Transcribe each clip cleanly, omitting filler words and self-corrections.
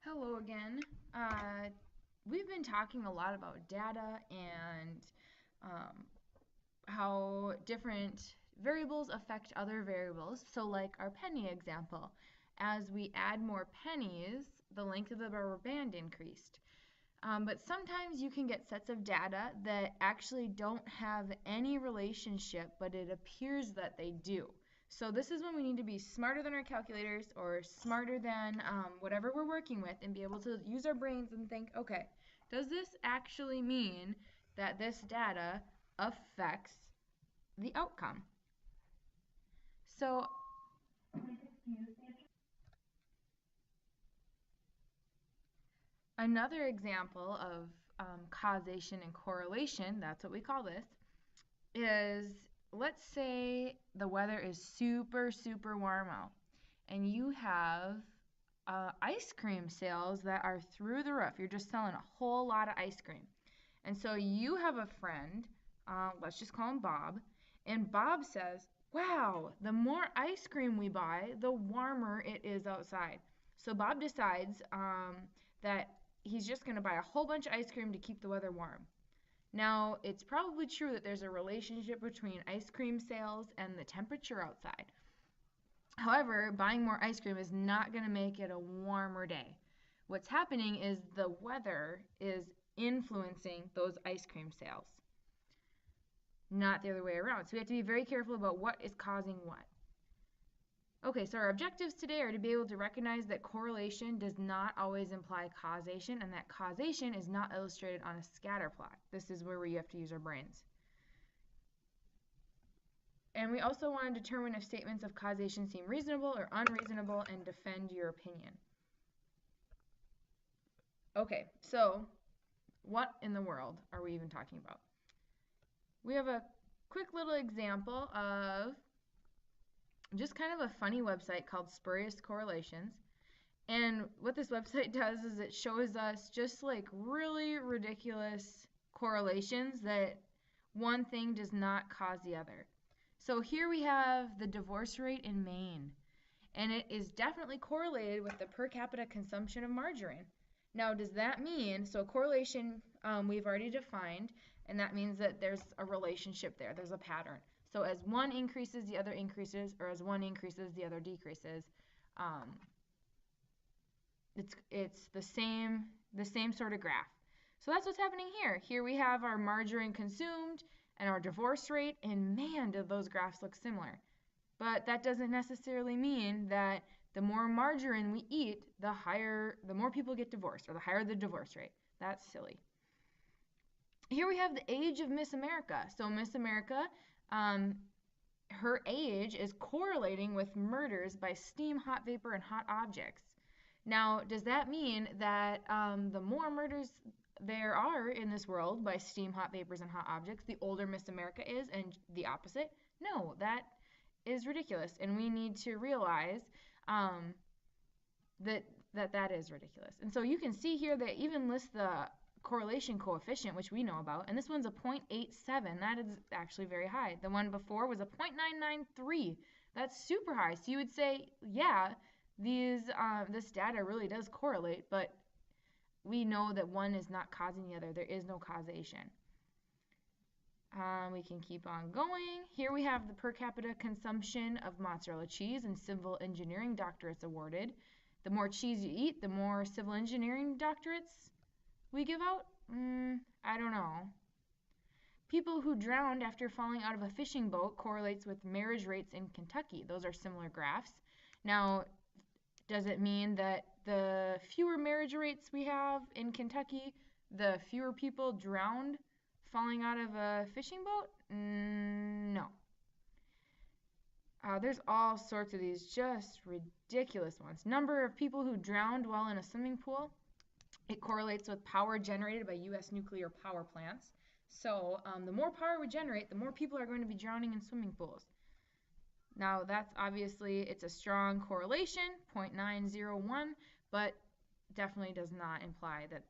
Hello again. We've been talking a lot about data and um, how different variables affect other variables. So like our penny example, as we add more pennies, the length of the rubber band increased. But sometimes you can get sets of data that actually don't have any relationship, but it appears that they do. So this is when we need to be smarter than our calculators or smarter than whatever we're working with and be able to use our brains and think, okay, does this actually mean that this data affects the outcome? So another example of causation and correlation, that's what we call this, is let's say the weather is super, super warm out and you have ice cream sales that are through the roof. You're just selling a whole lot of ice cream. And so you have a friend, let's just call him Bob, and Bob says, wow, the more ice cream we buy, the warmer it is outside. So Bob decides that he's just going to buy a whole bunch of ice cream to keep the weather warm. Now, it's probably true that there's a relationship between ice cream sales and the temperature outside. However, buying more ice cream is not going to make it a warmer day. What's happening is the weather is influencing those ice cream sales, not the other way around. So we have to be very careful about what is causing what. Okay, so our objectives today are to be able to recognize that correlation does not always imply causation and that causation is not illustrated on a scatter plot. This is where you have to use our brains. And we also want to determine if statements of causation seem reasonable or unreasonable and defend your opinion. Okay, so what in the world are we even talking about? We have a quick little example of just kind of a funny website called Spurious Correlations. And what this website does is it shows us just like really ridiculous correlations that one thing does not cause the other. So here we have the divorce rate in Maine, and it is definitely correlated with the per capita consumption of margarine. Now, does that mean, so correlation we've already defined, and that means that there's a relationship there, there's a pattern. So as one increases, the other increases, or as one increases, the other decreases. It's the same sort of graph. So that's what's happening here. Here we have our margarine consumed and our divorce rate, and man, do those graphs look similar. But that doesn't necessarily mean that the more margarine we eat, the more people get divorced, or the higher the divorce rate. That's silly. Here we have the age of Miss America. So Miss America, her age is correlating with murders by steam, hot vapor, and hot objects. Now, does that mean that the more murders there are in this world by steam, hot vapors, and hot objects, the older Miss America is, and the opposite? No, that is ridiculous, and we need to realize that is ridiculous. And so you can see here they even list the correlation coefficient, which we know about, and this one's a 0.87. That is actually very high. The one before was a 0.993. That's super high. So you would say, yeah, this data really does correlate, but we know that one is not causing the other. There is no causation. We can keep on going. Here we have the per capita consumption of mozzarella cheese and civil engineering doctorates awarded. The more cheese you eat, the more civil engineering doctorates we give out? I don't know. People who drowned after falling out of a fishing boat correlates with marriage rates in Kentucky. Those are similar graphs. Now, does it mean that the fewer marriage rates we have in Kentucky, the fewer people drowned falling out of a fishing boat? No. There's all sorts of these just ridiculous ones. Number of people who drowned while in a swimming pool. It correlates with power generated by U.S. nuclear power plants. So the more power we generate, the more people are going to be drowning in swimming pools. Now that's obviously, it's a strong correlation, 0.901, but definitely does not imply that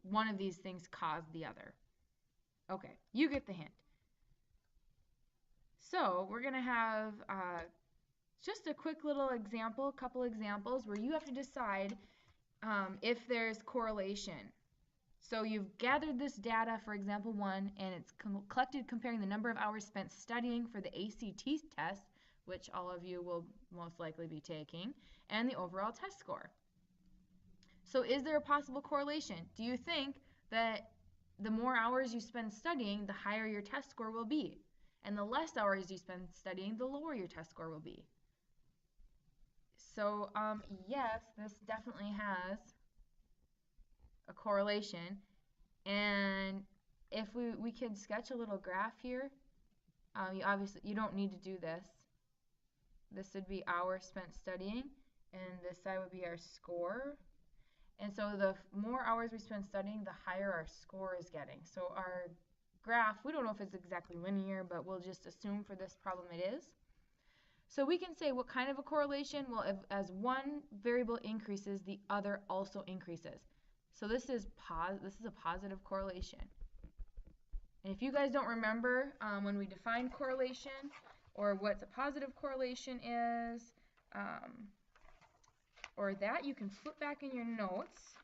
one of these things caused the other. Okay, you get the hint. So we're going to have just a quick little example, couple examples where you have to decide if there's correlation. So you've gathered this data for example 1, and it's collected comparing the number of hours spent studying for the ACT test, which all of you will most likely be taking, and the overall test score. So is there a possible correlation? Do you think that the more hours you spend studying, the higher your test score will be? And the less hours you spend studying, the lower your test score will be? So yes, this definitely has a correlation. And if we could sketch a little graph here, you don't need to do this. This would be hours spent studying, and this side would be our score. And so the more hours we spend studying, the higher our score is getting. So our graph, we don't know if it's exactly linear, but we'll just assume for this problem it is. So we can say what kind of a correlation? Well, as one variable increases, the other also increases. So this is a positive correlation. And if you guys don't remember when we define correlation or what a positive correlation is, or that, you can flip back in your notes.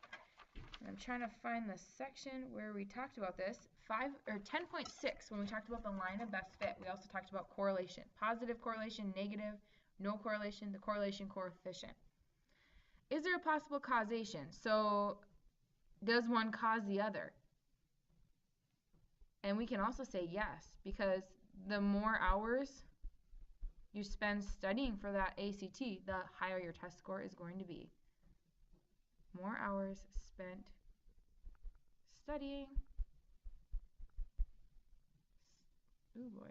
I'm trying to find the section where we talked about this. 10.6, when we talked about the line of best fit, we also talked about correlation. Positive correlation, negative, no correlation, the correlation coefficient. Is there a possible causation? So does one cause the other? And we can also say yes, because the more hours you spend studying for that ACT, the higher your test score is going to be. More hours spent studying. Ooh boy.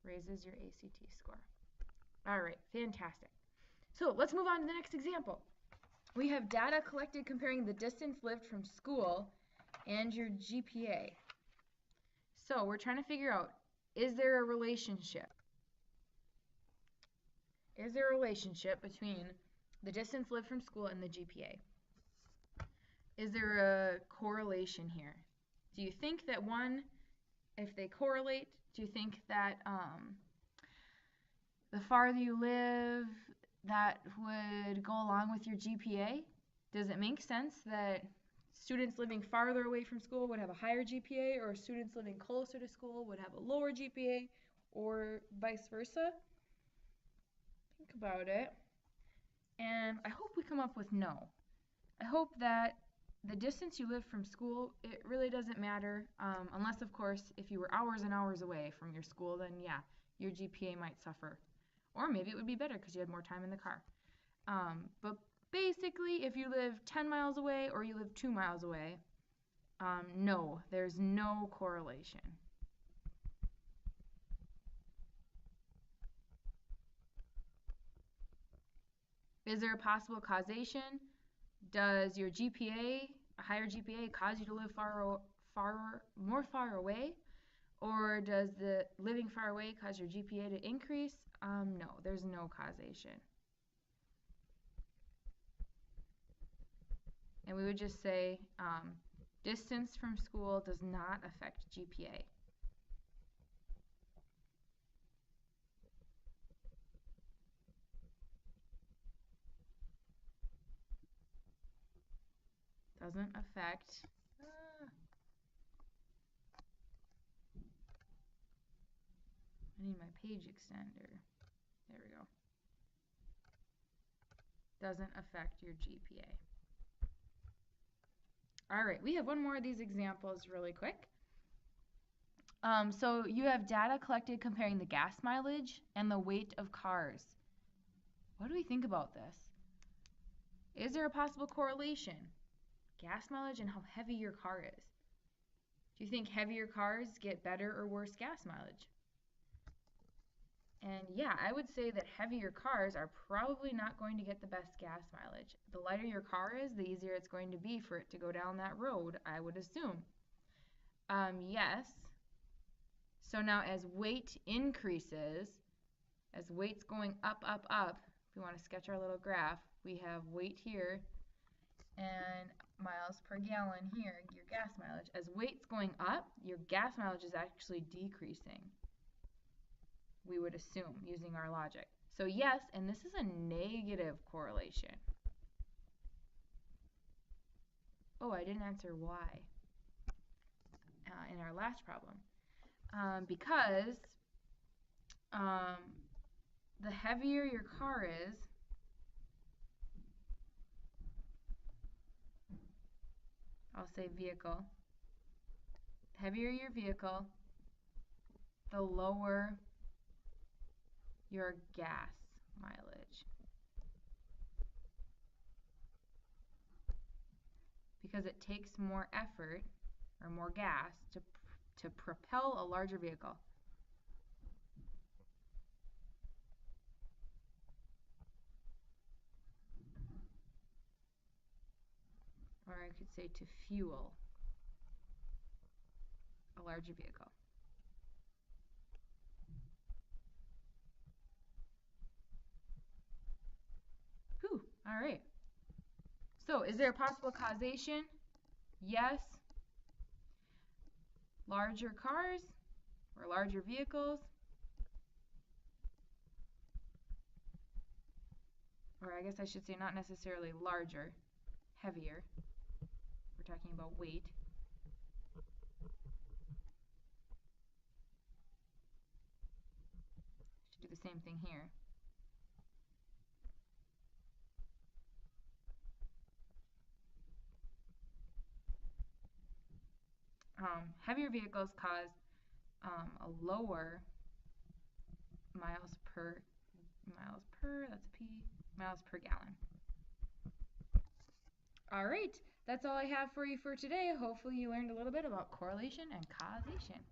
Raises your ACT score. All right, fantastic. So let's move on to the next example. We have data collected comparing the distance lived from school and your GPA. So we're trying to figure out, is there a relationship? Is there a relationship between the distance lived from school and the GPA? Is there a correlation here? Do you think that if they correlate, do you think that the farther you live, that would go along with your GPA? Does it make sense that students living farther away from school would have a higher GPA, or students living closer to school would have a lower GPA, or vice versa? Think about it. And I hope we come up with no. I hope that the distance you live from school, it really doesn't matter, unless, of course, if you were hours and hours away from your school, then yeah, your GPA might suffer. Or maybe it would be better because you had more time in the car. But basically, if you live 10 miles away or you live 2 miles away, no, there's no correlation. Is there a possible causation? Does your GPA, a higher GPA, cause you to live more far away? Or does the living far away cause your GPA to increase? No, there's no causation. And we would just say distance from school does not affect GPA. Doesn't affect. I need my page extender. There we go. Doesn't affect your GPA. All right, we have one more of these examples really quick. So you have data collected comparing the gas mileage and the weight of cars. What do we think about this? Is there a possible correlation? Gas mileage and how heavy your car is. Do you think heavier cars get better or worse gas mileage? And yeah, I would say that heavier cars are probably not going to get the best gas mileage. The lighter your car is, the easier it's going to be for it to go down that road, I would assume. Yes. So now as weight increases, as weight's going up, up, up, if we want to sketch our little graph, we have weight here, and miles per gallon here, your gas mileage. As weight's going up, your gas mileage is actually decreasing. We would assume using our logic. So yes, and this is a negative correlation. Oh, I didn't answer why in our last problem. Because the heavier your car is, I'll say vehicle, heavier your vehicle, the lower your gas mileage. Because it takes more effort or more gas to propel a larger vehicle. Or I could say to fuel a larger vehicle. Whew, all right. So is there a possible causation? Yes. Larger cars or larger vehicles, or I guess I should say not necessarily larger, heavier. We're talking about weight. Should do the same thing here. Heavier vehicles cause a lower miles per, that's a P, miles per gallon. All right, that's all I have for you for today. Hopefully you learned a little bit about correlation and causation.